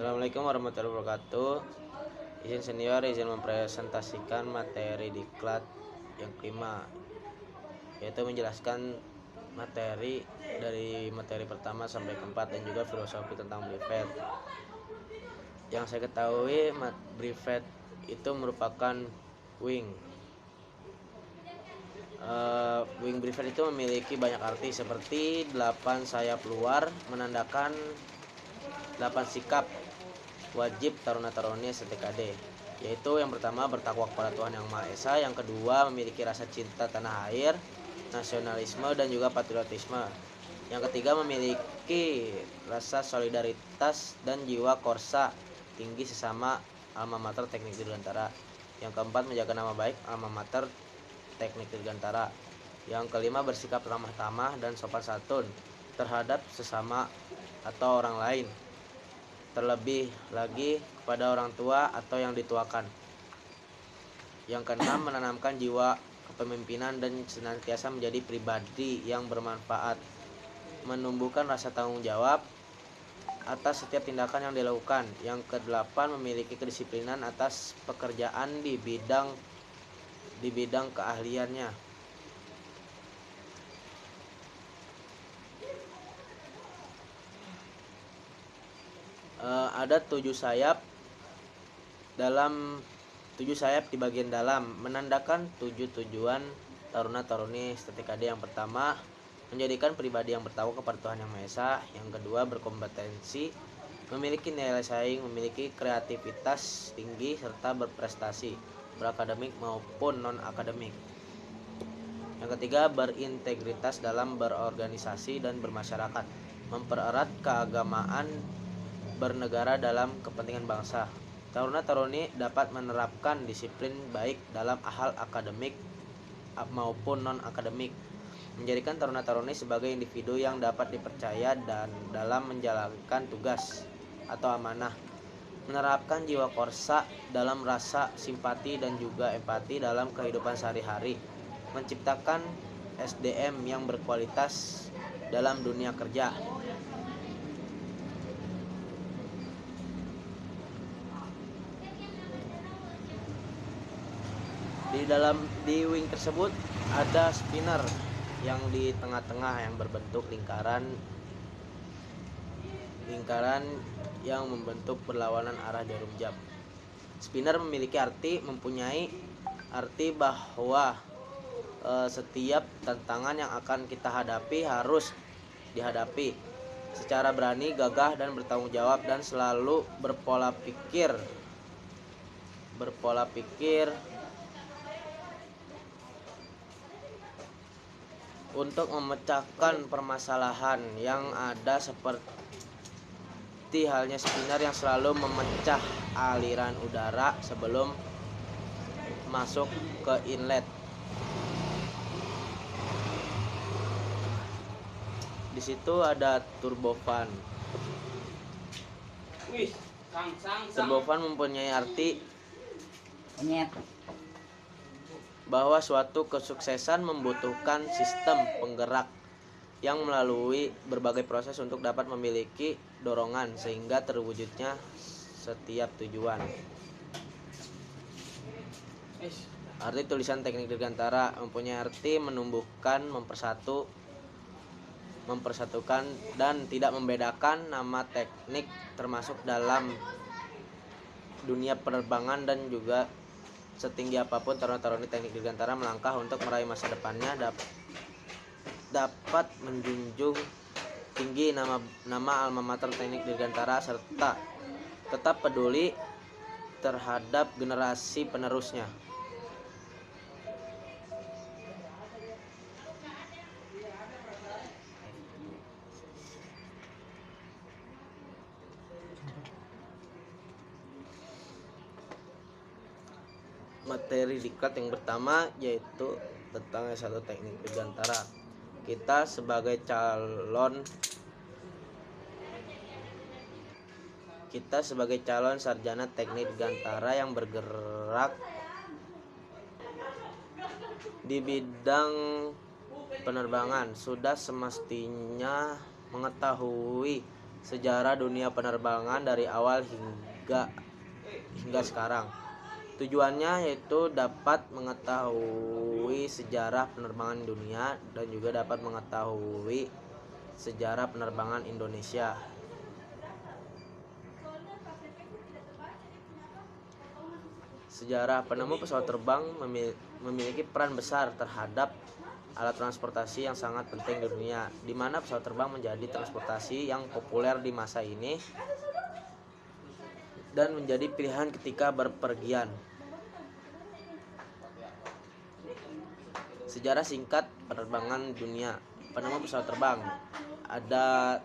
Assalamualaikum warahmatullahi wabarakatuh. Izin senior izin mempresentasikan materi diklat yang kelima, yaitu menjelaskan materi dari materi pertama sampai keempat dan juga filosofi tentang brevet. Yang saya ketahui, brevet itu merupakan wing. Wing brevet itu memiliki banyak arti seperti 8 sayap luar, menandakan 8 sikap wajib taruna-taruni STKD, yaitu yang pertama bertakwa kepada Tuhan Yang Maha Esa, yang kedua memiliki rasa cinta tanah air, nasionalisme dan juga patriotisme, yang ketiga memiliki rasa solidaritas dan jiwa korsa tinggi sesama alma mater Teknik Dirgantara, yang keempat menjaga nama baik alma mater Teknik Dirgantara, yang kelima bersikap ramah tamah dan sopan santun terhadap sesama atau orang lain, terlebih lagi kepada orang tua atau yang dituakan. Yang keenam menanamkan jiwa kepemimpinan dan senantiasa menjadi pribadi yang bermanfaat, menumbuhkan rasa tanggung jawab atas setiap tindakan yang dilakukan. Yang kedelapan memiliki kedisiplinan atas pekerjaan di bidang keahliannya. Ada 7 sayap di bagian dalam, menandakan 7 tujuan taruna-taruni STKD. Yang pertama, menjadikan pribadi yang bertakwa kepada Tuhan Yang Maha Esa. Yang kedua, berkompetensi, memiliki nilai saing, memiliki kreativitas tinggi serta berprestasi, berakademik maupun non-akademik. Yang ketiga, berintegritas dalam berorganisasi dan bermasyarakat, mempererat keagamaan, bernegara dalam kepentingan bangsa. Taruna-taruni dapat menerapkan disiplin baik dalam hal akademik maupun non-akademik, menjadikan taruna-taruni sebagai individu yang dapat dipercaya dan dalam menjalankan tugas atau amanah, menerapkan jiwa korsa dalam rasa simpati dan juga empati dalam kehidupan sehari-hari, menciptakan SDM yang berkualitas dalam dunia kerja. Di wing tersebut ada spinner yang di tengah-tengah yang berbentuk lingkaran yang membentuk berlawanan arah jarum jam. Spinner mempunyai arti bahwa setiap tantangan yang akan kita hadapi harus dihadapi secara berani, gagah dan bertanggung jawab, dan selalu berpola pikir untuk memecahkan permasalahan yang ada, seperti halnya spinner yang selalu memecah aliran udara sebelum masuk ke inlet. Di situ ada turbofan. Turbofan mempunyai arti bahwa suatu kesuksesan membutuhkan sistem penggerak yang melalui berbagai proses untuk dapat memiliki dorongan sehingga terwujudnya setiap tujuan. Arti tulisan Teknik Dirgantara mempunyai arti menumbuhkan, mempersatukan dan tidak membedakan nama teknik termasuk dalam dunia penerbangan, dan juga setinggi apapun taruna-taruni Teknik Dirgantara melangkah untuk meraih masa depannya dapat menjunjung tinggi nama alma mater Teknik Dirgantara serta tetap peduli terhadap generasi penerusnya. Materi diklat yang pertama yaitu tentang S1 Teknik Dirgantara. Kita sebagai calon sarjana Teknik Dirgantara yang bergerak di bidang penerbangan sudah semestinya mengetahui sejarah dunia penerbangan dari awal hingga sekarang. Tujuannya yaitu dapat mengetahui sejarah penerbangan dunia dan juga dapat mengetahui sejarah penerbangan Indonesia. Sejarah penemu pesawat terbang memiliki peran besar terhadap alat transportasi yang sangat penting di dunia, di mana pesawat terbang menjadi transportasi yang populer di masa ini dan menjadi pilihan ketika berpergian. Sejarah singkat penerbangan dunia. Penemu pesawat terbang. Ada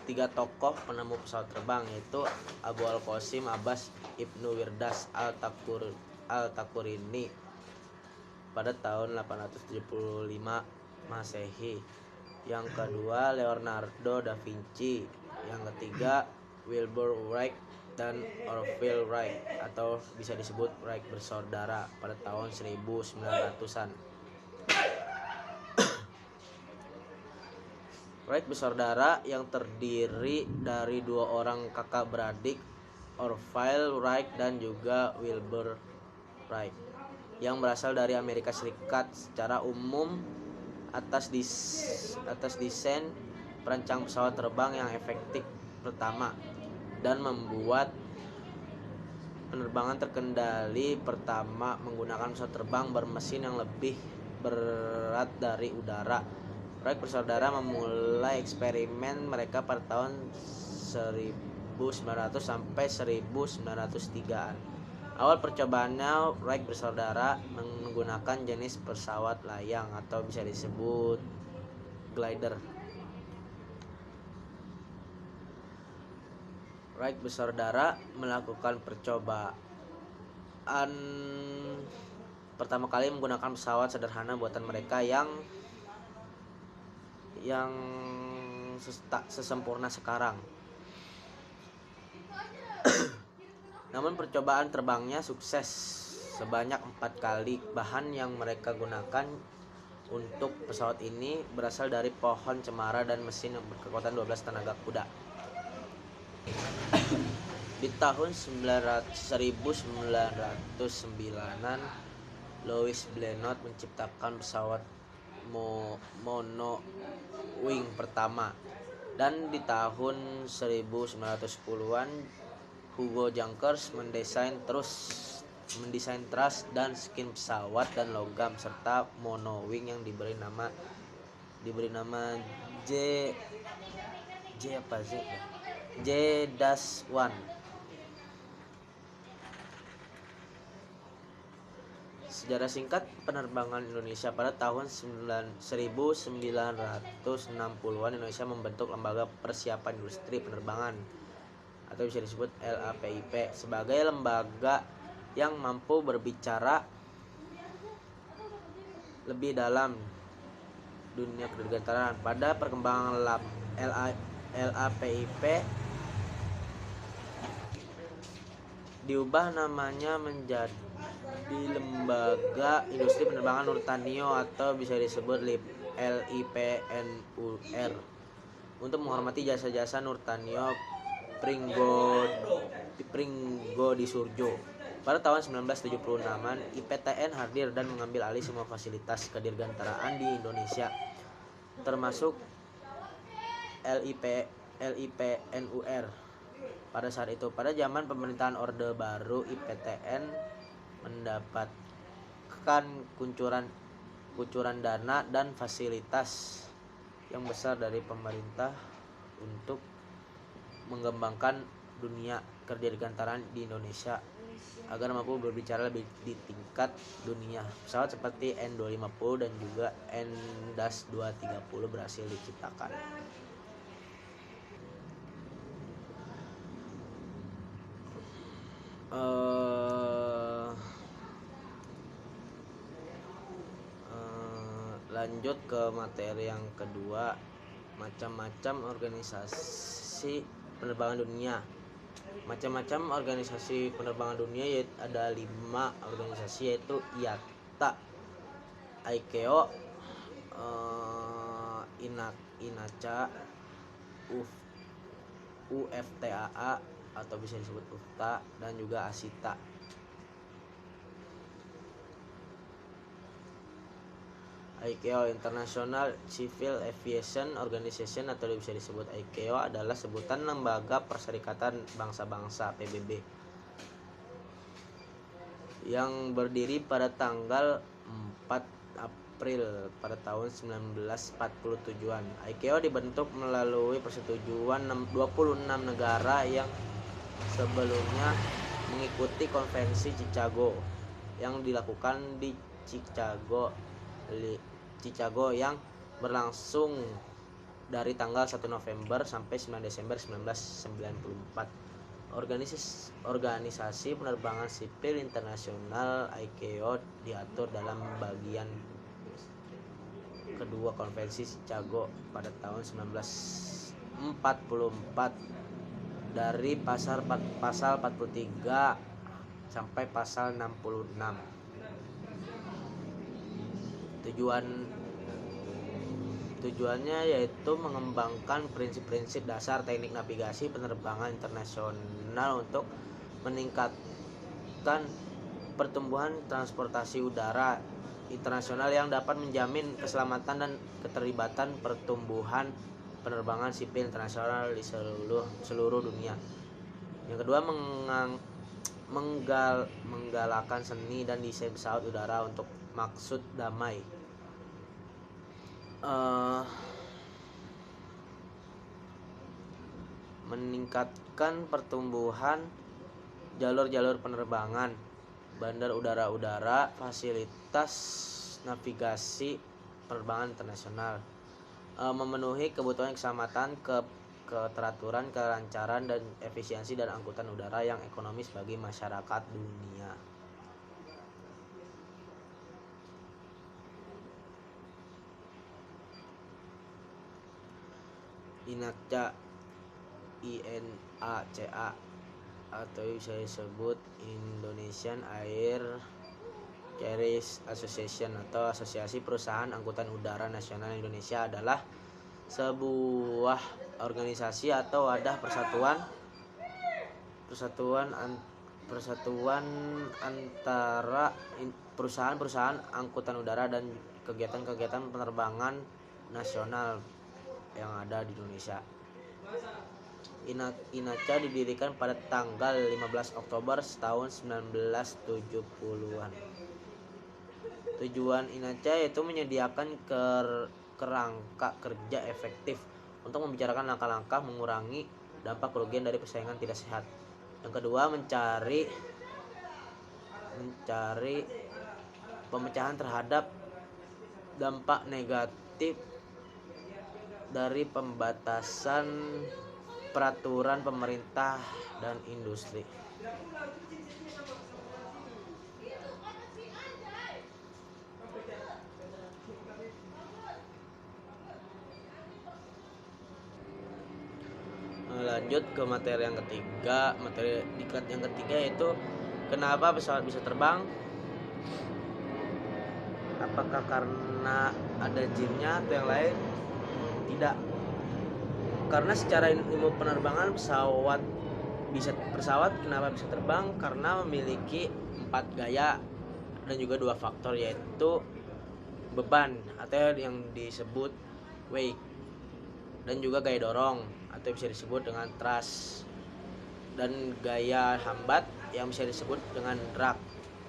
3 tokoh penemu pesawat terbang, yaitu Abu al-Qasim Abbas Ibnu Wirdas al-Taqurini pada tahun 875 Masehi. Yang kedua Leonardo da Vinci. Yang ketiga Wilbur Wright dan Orville Wright, atau bisa disebut Wright bersaudara, pada tahun 1900-an. Wright bersaudara yang terdiri dari 2 orang kakak beradik, Orville Wright dan juga Wilbur Wright, yang berasal dari Amerika Serikat. Secara umum atas desain perancang pesawat terbang yang efektif pertama dan membuat penerbangan terkendali pertama menggunakan pesawat terbang bermesin yang lebih berat dari udara. Wright bersaudara memulai eksperimen mereka pada tahun 1900 sampai 1903-an. Awal percobaannya Wright bersaudara menggunakan jenis pesawat layang atau bisa disebut glider. Wright bersaudara melakukan percobaan pertama kali menggunakan pesawat sederhana buatan mereka yang tak sesempurna sekarang. Namun percobaan terbangnya sukses sebanyak 4 kali. Bahan yang mereka gunakan untuk pesawat ini berasal dari pohon cemara dan mesin yang berkekuatan 12 tenaga kuda. Di tahun 1909-an, Louis Blenot menciptakan pesawat monowing pertama, dan di tahun 1910-an Hugo Junkers mendesain truss dan skin pesawat dan logam serta monowing yang diberi nama J-1. Sejarah singkat penerbangan Indonesia. Pada tahun 1960-an Indonesia membentuk Lembaga Persiapan Industri Penerbangan atau bisa disebut LAPIP sebagai lembaga yang mampu berbicara lebih dalam dunia kedirgantaraan. Pada perkembangan LAPIP diubah namanya menjadi Lembaga Industri Penerbangan Nurtanio atau bisa disebut LIPNUR untuk menghormati jasa-jasa Nurtanio Pringgodisurjo. Pada tahun 1976-an IPTN hadir dan mengambil alih semua fasilitas kedirgantaraan di Indonesia, termasuk LIPNUR. Pada saat itu, pada zaman pemerintahan Orde Baru, IPTN mendapatkan kucuran dana dan fasilitas yang besar dari pemerintah untuk mengembangkan dunia kedirgantaraan di Indonesia agar mampu berbicara lebih di tingkat dunia. Pesawat seperti N250 dan juga N-230 berhasil diciptakan. Lanjut ke materi yang kedua, macam-macam organisasi penerbangan dunia. Macam-macam organisasi penerbangan dunia yaitu ada 5 organisasi, yaitu IATA, ICAO, INACA, UFTAA atau bisa disebut UFTA dan juga ASITA. ICAO International Civil Aviation Organization atau bisa disebut ICAO adalah sebutan lembaga Perserikatan Bangsa-Bangsa PBB yang berdiri pada tanggal 4 April pada tahun 1947-an. ICAO dibentuk melalui persetujuan 26 negara yang sebelumnya mengikuti konvensi Chicago yang dilakukan di Chicago yang berlangsung dari tanggal 1 November sampai 9 Desember 1994. Organisasi penerbangan sipil internasional ICAO diatur dalam bagian kedua konvensi Chicago pada tahun 1944 dari pasal 43 sampai pasal 66. Tujuannya yaitu mengembangkan prinsip-prinsip dasar teknik navigasi penerbangan internasional untuk meningkatkan pertumbuhan transportasi udara internasional yang dapat menjamin keselamatan dan keterlibatan pertumbuhan penerbangan sipil internasional di seluruh dunia. Yang kedua, menggalakkan seni dan desain pesawat udara untuk maksud damai. Meningkatkan pertumbuhan jalur-jalur penerbangan, bandar udara-udara, fasilitas navigasi penerbangan internasional, memenuhi kebutuhan keselamatan, keteraturan, kelancaran, dan efisiensi dan angkutan udara yang ekonomis bagi masyarakat dunia. INACA atau bisa disebut Indonesian Air Carriers Association atau Asosiasi Perusahaan Angkutan Udara Nasional Indonesia adalah sebuah organisasi atau wadah persatuan antara perusahaan-perusahaan angkutan udara dan kegiatan-kegiatan penerbangan nasional yang ada di Indonesia. INACA didirikan pada tanggal 15 Oktober tahun 1970-an. Tujuan INACA yaitu menyediakan kerangka kerja efektif untuk membicarakan langkah-langkah mengurangi dampak kerugian dari persaingan tidak sehat. Yang kedua, mencari pemecahan terhadap dampak negatif dari pembatasan peraturan pemerintah dan industri. Lanjut ke materi yang ketiga. Materi diklat yang ketiga yaitu kenapa pesawat bisa terbang? Apakah karena ada jinnya atau yang lain? Tidak. Karena secara ilmu penerbangan pesawat kenapa bisa terbang? Karena memiliki 4 gaya dan juga 2 faktor, yaitu beban atau yang disebut weight, dan juga gaya dorong atau bisa disebut dengan thrust, dan gaya hambat yang bisa disebut dengan drag,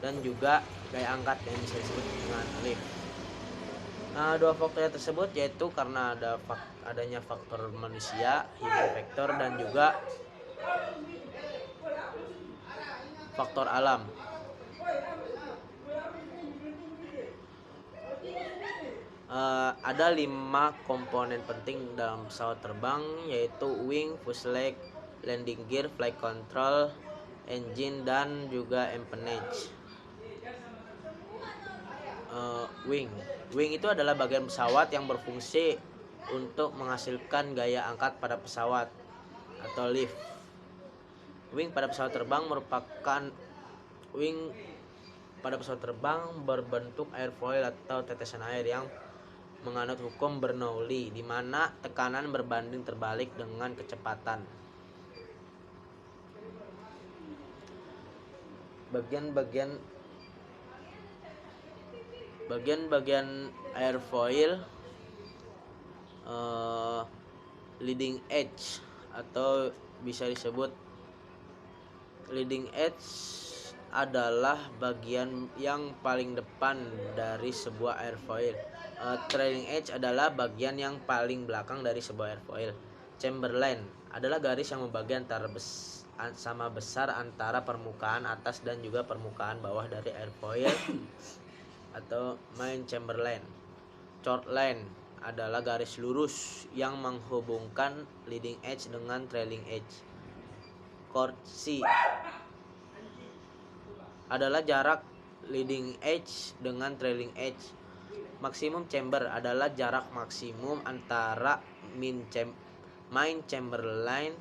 dan juga gaya angkat yang bisa disebut dengan lift. Nah, 2 faktor tersebut yaitu karena adanya faktor manusia, human factor, dan juga faktor alam. Ada 5 komponen penting dalam pesawat terbang, yaitu wing, fuselage, landing gear, flight control, engine, dan juga empennage. Wing itu adalah bagian pesawat yang berfungsi untuk menghasilkan gaya angkat pada pesawat atau lift. Wing pada pesawat terbang berbentuk airfoil atau tetesan air yang menganut hukum Bernoulli, di mana tekanan berbanding terbalik dengan kecepatan. bagian airfoil leading edge atau bisa disebut leading edge adalah bagian yang paling depan dari sebuah airfoil. Trailing edge adalah bagian yang paling belakang dari sebuah airfoil. Chamberlain adalah garis yang membagi antara sama besar antara permukaan atas dan juga permukaan bawah dari airfoil atau main chamberlain. Chord line adalah garis lurus yang menghubungkan leading edge dengan trailing edge. Chord C adalah jarak leading edge dengan trailing edge. Maksimum chamber adalah jarak maksimum antara main chamberlain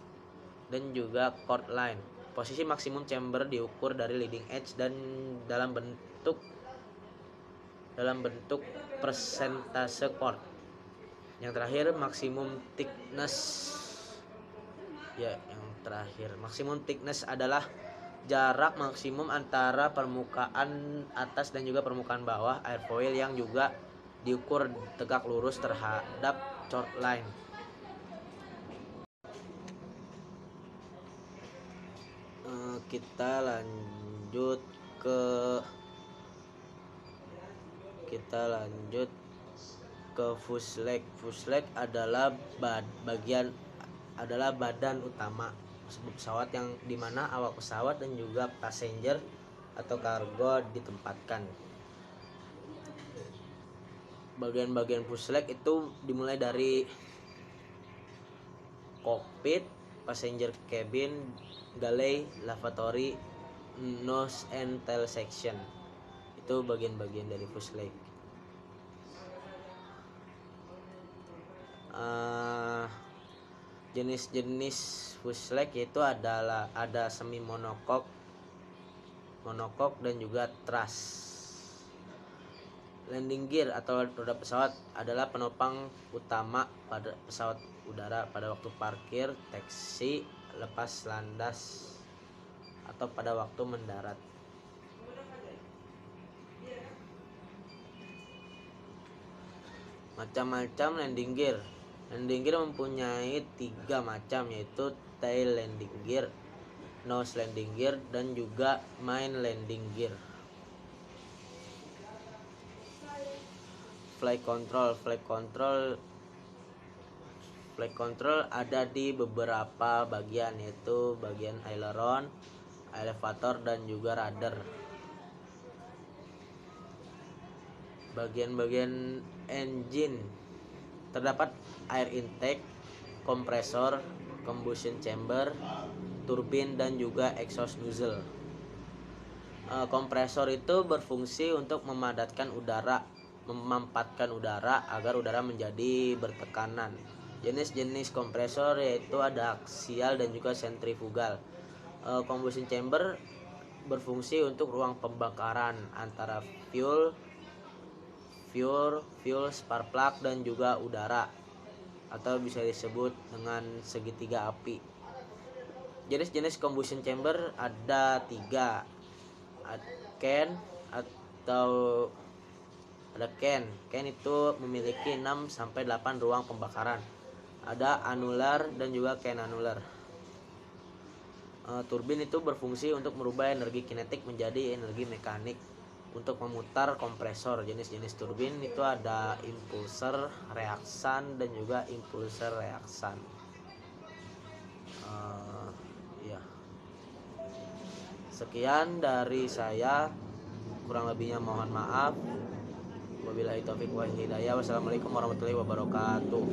dan juga chord line. Posisi maksimum chamber diukur dari leading edge dan dalam bentuk persentase chord. Yang terakhir maksimum thickness. Maksimum thickness adalah jarak maksimum antara permukaan atas dan juga permukaan bawah airfoil yang juga diukur tegak lurus terhadap chord line. Kita lanjut ke fuselage. Fuselage adalah badan utama pesawat yang dimana awak pesawat dan juga passenger atau kargo ditempatkan. Bagian-bagian fuselage itu dimulai dari cockpit, passenger cabin, galley, lavatory, nose and tail section. Itu bagian-bagian dari fuselage. Jenis-jenis fuselage yaitu ada semi monocoque dan juga truss. Landing gear atau roda pesawat adalah penopang utama pada pesawat udara pada waktu parkir, taksi, lepas landas, atau pada waktu mendarat. Macam-macam landing gear. Landing gear mempunyai 3 macam, yaitu tail landing gear, nose landing gear, dan juga main landing gear. Flight control ada di beberapa bagian, yaitu bagian aileron, elevator, dan juga rudder. Bagian-bagian engine terdapat air intake, kompresor, combustion chamber, turbin, dan juga exhaust nozzle. Kompresor itu berfungsi untuk memampatkan udara agar udara menjadi bertekanan. Jenis-jenis kompresor yaitu ada aksial dan juga sentrifugal. Combustion chamber berfungsi untuk ruang pembakaran antara fuel, spark plug, dan juga udara, atau bisa disebut dengan segitiga api. Jenis-jenis combustion chamber ada 3. Can itu memiliki 6-8 ruang pembakaran. Ada annular dan juga can annular. Turbin itu berfungsi untuk merubah energi kinetik menjadi energi mekanik untuk memutar kompresor. Jenis-jenis turbin itu ada impulser, reaksan, dan juga impulser reaksan. Sekian dari saya, kurang lebihnya mohon maaf. Wabillahi taufiq wal hidayah. Wassalamualaikum warahmatullahi wabarakatuh.